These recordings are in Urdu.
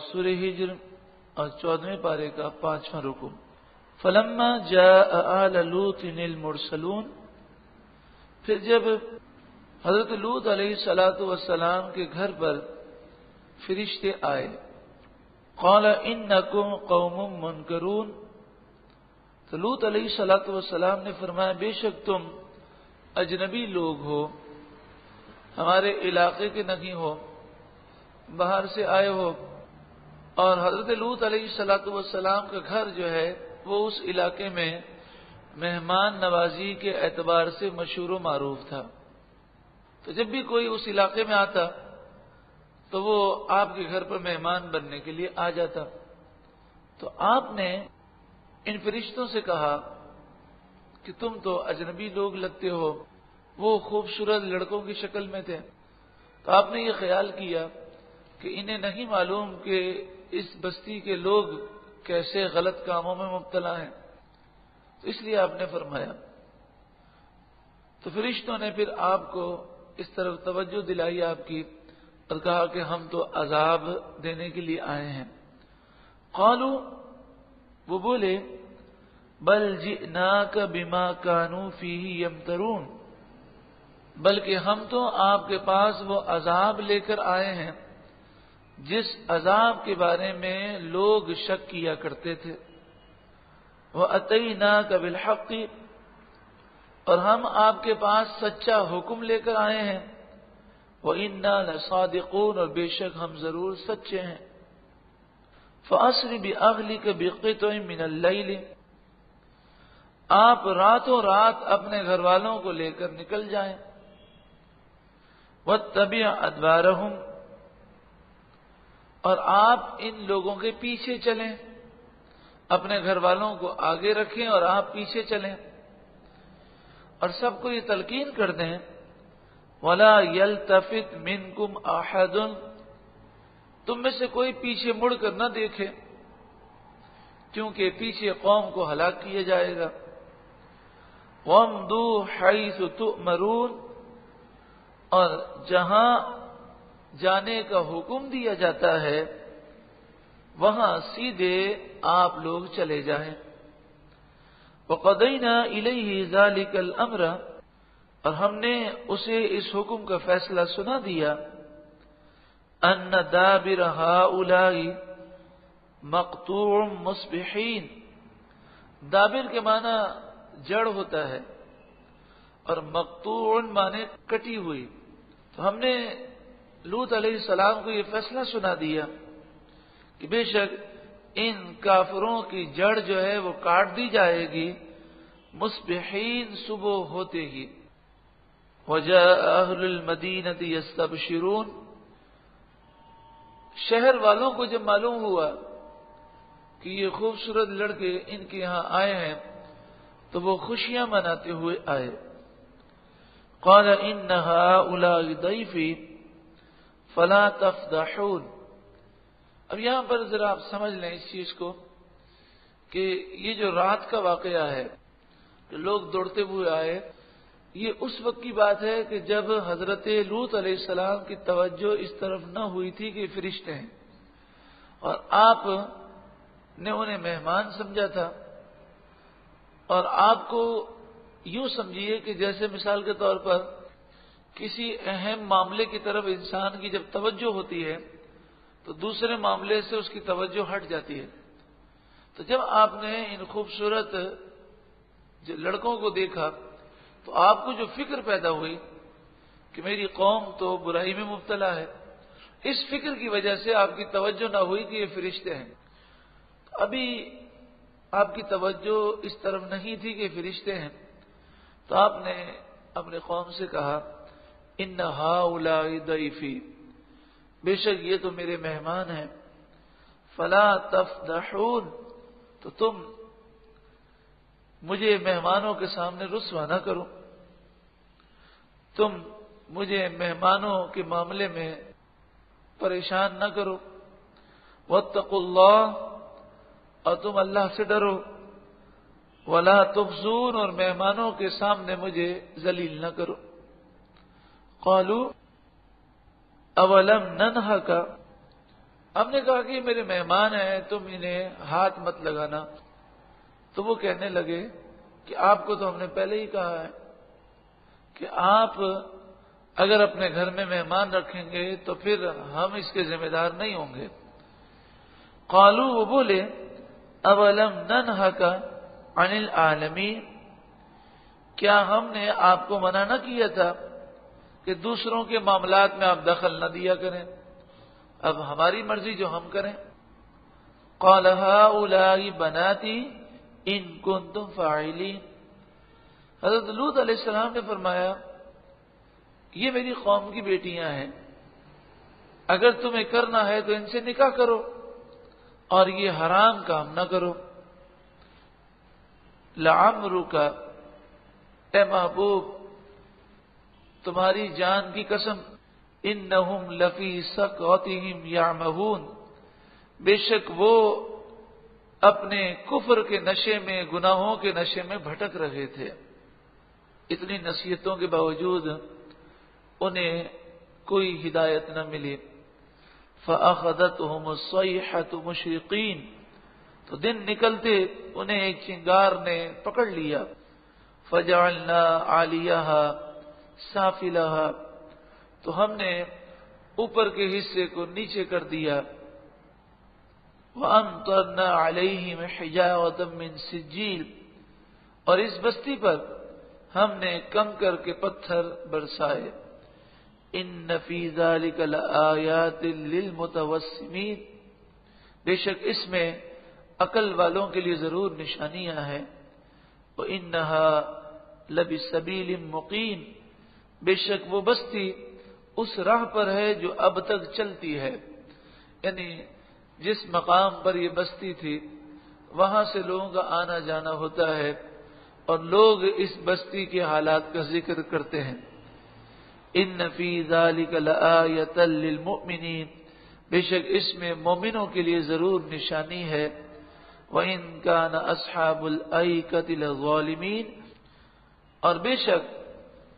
سورہ ہجر اور 14ویں پارے کا 5واں رکو۔ فلما جاء آل لوط المرسلون، پھر جب حضرت لوط علیہ الصلوۃ والسلام کے گھر پر فرشتے آئے، قال انکم قوم منکرون، تو لوط علیہ الصلوۃ والسلام نے فرمایا بے شک تم اجنبی لوگ ہو، ہمارے علاقے کے نہیں ہو، باہر سے آئے ہو۔ اور حضرت لوط علیہ الصلوۃ والسلام کا گھر جو ہے وہ اس علاقے میں مہمان نوازی کے اعتبار سے مشہور و معروف تھا، تو جب بھی کوئی اس علاقے میں آتا تو وہ آپ کے گھر پر مہمان بننے کے لیے آ جاتا۔ تو آپ نے ان فرشتوں سے کہا کہ تم تو اجنبی لوگ لگتے ہو، وہ خوبصورت لڑکوں کی شکل میں تھے، تو آپ نے یہ خیال کیا کہ انہیں نہیں معلوم کہ اس بستی کے لوگ کیسے غلط کاموں میں مبتلا ہیں، تو اس لیے آپ نے فرمایا۔ تو فرشتوں نے پھر آپ کو اس طرف توجہ دلائی آپ کی، اور کہا کہ ہم تو عذاب دینے کے لیے آئے ہیں۔ قالوا، وہ بولے، بل جئناک بما كانوا فيه يمترون، بلکہ ہم تو آپ کے پاس وہ عذاب لے کر آئے ہیں جس عذاب کے بارے میں لوگ شک کیا کرتے تھے۔ وَأَتَيْنَاكَ بِالْحَقِّ، اور ہم آپ کے پاس سچا حکم لے کر آئے ہیں۔ وَإِنَّا لَصَادِقُونَ، اور بے شک ہم ضرور سچے ہیں۔ فَأَسْرِ بِأَهْلِكَ بِقِطْعٍ مِّنَ اللَّيْلِ، آپ راتوں رات اپنے گھر والوں کو لے کر نکل جائیں۔ وَاتَّبِعْ أَدْبَارَهُمْ، اور آپ ان لوگوں کے پیچھے چلیں، اپنے گھر والوں کو آگے رکھیں اور آپ پیچھے چلیں، اور سب کو یہ تلقین کر دیں، وَلَا يَلْتَفِتْ مِنْكُمْ أَحَدٌ، تم میں سے کوئی پیچھے مڑ کر نہ دیکھے، کیونکہ پیچھے قوم کو ہلاک کیا جائے گا۔ وَامْضُوا حَيْثُ تُؤْمَرُونَ، اور جہاں جانے کا حکم دیا جاتا ہے وہاں سیدھے آپ لوگ چلے جائیں۔ وَقَضَيْنَا إِلَيْهِ ذَلِكَ الْأَمْرَ، اور ہم نے اسے اس حکم کا فیصلہ سنا دیا، أَنَّ دَابِرَ هَؤُلَاءِ مَقْطُوعٌ مُصْبِحِينَ، دابر کے معنی جڑ ہوتا ہے اور مقطوع معنی کٹی ہوئی، تو ہم نے لوط علیہ السلام کو یہ فیصلہ سنا دیا کہ بے شک ان کافروں کی جڑ جو ہے وہ کاٹ دی جائے گی، مصبحین، صبح ہوتے ہی۔ وَجَاءَ أَهْلُ الْمَدِينَةِ يَسْتَبْشِرُونَ، شہر والوں کو جب معلوم ہوا کہ یہ خوبصورت لڑکے ان کے یہاں آئے ہیں تو وہ خوشیاں مناتے ہوئے آئے۔ قَالَ إِنَّ هَؤُلَاءِ ضَيْفِي فَلَا تَفْضَحُونِ، اب یہاں پر ذرا آپ سمجھ لیں اس چیز کو کہ یہ جو رات کا واقعہ ہے کہ لوگ دوڑتے ہوئے آئے، یہ اس وقت کی بات ہے کہ جب حضرت لوط علیہ السلام کی توجہ اس طرف نہ ہوئی تھی کہ فرشتے ہیں، اور آپ نے انہیں مہمان سمجھا تھا، اور آپ کو یوں سمجھیے کہ جیسے مثال کے طور پر کسی اہم معاملے کی طرف انسان کی جب توجہ ہوتی ہے تو دوسرے معاملے سے اس کی توجہ ہٹ جاتی ہے۔ تو جب آپ نے ان خوبصورت لڑکوں کو دیکھا تو آپ کو جو فکر پیدا ہوئی کہ میری قوم تو برائی میں مبتلا ہے، اس فکر کی وجہ سے آپ کی توجہ نہ ہوئی کہ یہ فرشتے ہیں۔ ابھی آپ کی توجہ اس طرف نہیں تھی کہ فرشتے ہیں، تو آپ نے اپنے قوم سے کہا ان هؤلاء ضیفی، بے شک یہ تو میرے مہمان ہیں، فلا تفضحون، تو تم مجھے مہمانوں کے سامنے رسوا نہ کرو، تم مجھے مہمانوں کے معاملے میں پریشان نہ کرو۔ واتقوا اللہ، اور تم اللہ سے ڈرو، ولا تخزون، اور مہمانوں کے سامنے مجھے ذلیل نہ کرو۔ قالوا اولم ننہک، ہم نے کہا کہ یہ میرے مہمان ہیں، تم انہیں ہاتھ مت لگانا۔ تو وہ کہنے لگے کہ آپ کو تو ہم نے پہلے ہی کہا ہے کہ آپ اگر اپنے گھر میں مہمان رکھیں گے تو پھر ہم اس کے ذمہ دار نہیں ہوں گے۔ قالوا، وہ بولے، اولم ننہک عن العالمین، کیا ہم نے آپ کو منع نہ کیا تھا کہ دوسروں کے معاملات میں آپ دخل نہ دیا کریں، اب ہماری مرضی جو ہم کریں۔ قال هؤلاء بناتی ان کنتم فاعلین، حضرت لوط علیہ السلام نے فرمایا یہ میری قوم کی بیٹیاں ہیں، اگر تمہیں کرنا ہے تو ان سے نکاح کرو اور یہ حرام کام نہ کرو۔ لعمرک، اے محبوب تمہاری جان کی قسم، انہم لفی سکرتہم یعمہون، بے شک وہ اپنے کفر کے نشے میں، گناہوں کے نشے میں بھٹک رہے تھے۔ اتنی نصیحتوں کے باوجود انہیں کوئی ہدایت نہ ملی۔ فأخذتهم الصیحۃ مشرقین، تو دن نکلتے انہیں ایک چنگار نے پکڑ لیا۔ فجعلنا عالیہا سافلہا، تو ہم نے اوپر کے حصے کو نیچے کر دیا۔ وَأَمْطَرْنَا عَلَيْهِمْ حِجَارَةً مِّن سِجِّيلٍ، اور اس بستی پر ہم نے کنکر کے پتھر برسائے۔ إِنَّ فِي ذَلِكَ لَآيَاتٍ لِّلْمُتَوَسِّمِينَ، بے شک اس میں عقل والوں کے لیے ضرور نشانیاں ہیں۔ وَإِنَّهَا لَبِسَبِيلٍ مُقِيمٍ، بے شک وہ بستی اس راہ پر ہے جو اب تک چلتی ہے، یعنی جس مقام پر یہ بستی تھی وہاں سے لوگوں کا آنا جانا ہوتا ہے اور لوگ اس بستی کے حالات کا ذکر کرتے ہیں۔ ان فی ذلک لآیۃ للمؤمنین، بے شک اس میں مومنوں کے لیے ضرور نشانی ہے۔ وَإِن كَانَ أَصْحَابُ الْأَيْكَةِ لَظَالِمِينَ، اور بے شک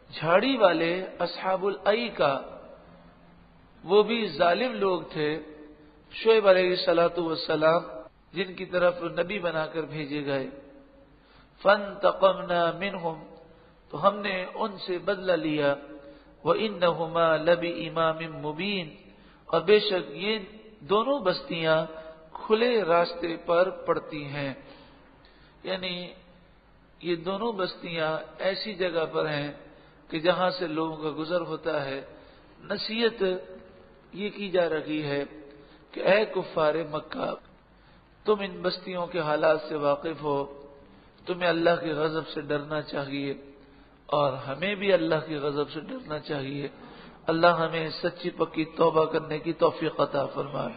جھاڑی والے اصحاب الایکہ وہ بھی ظالم لوگ تھے۔ شعیب علیہ السلام جن کی طرف نبی بنا کر بھیجے گئے۔ فَانْتَقَمْنَا مِنْهُمْ، تو ہم نے ان سے بدلہ لیا۔ وَإِنَّهُمَا لَبِإِمَامٍ مُبِينٍ، اور بے شک یہ دونوں بستیاں کھلے راستے پر پڑتی ہیں، یعنی یہ دونوں بستیاں ایسی جگہ پر ہیں کہ جہاں سے لوگوں کا گزر ہوتا ہے۔ نصیحت یہ کی جا رہی ہے کہ اے کفار مکہ، تم ان بستیوں کے حالات سے واقف ہو، تمہیں اللہ کے غضب سے ڈرنا چاہیے اور ہمیں بھی اللہ کے غضب سے ڈرنا چاہیے۔ اللہ ہمیں سچی پکی توبہ کرنے کی توفیق عطا فرمائے۔